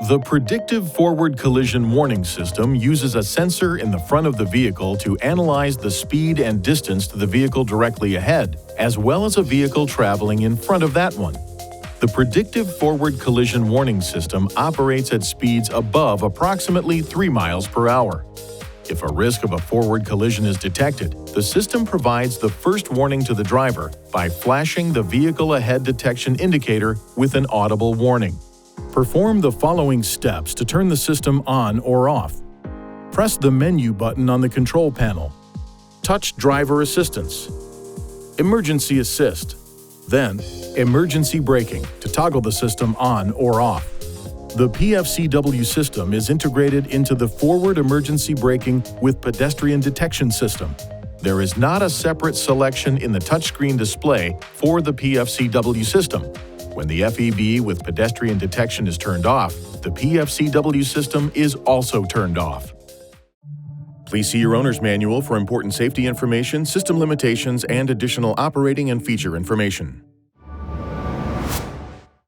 The Predictive Forward Collision Warning System uses a sensor in the front of the vehicle to analyze the speed and distance to the vehicle directly ahead, as well as a vehicle traveling in front of that one. The Predictive Forward Collision Warning System operates at speeds above approximately 3 miles per hour. If a risk of a forward collision is detected, the system provides the first warning to the driver by flashing the vehicle ahead detection indicator with an audible warning. Perform the following steps to turn the system on or off. Press the menu button on the control panel. Touch Driver Assistance. Emergency Assist. Then, Emergency Braking to toggle the system on or off. The PFCW system is integrated into the Forward Emergency Braking with Pedestrian Detection System. There is not a separate selection in the touchscreen display for the PFCW system. When the FEB with pedestrian detection is turned off, the PFCW system is also turned off. Please see your owner's manual for important safety information, system limitations, and additional operating and feature information.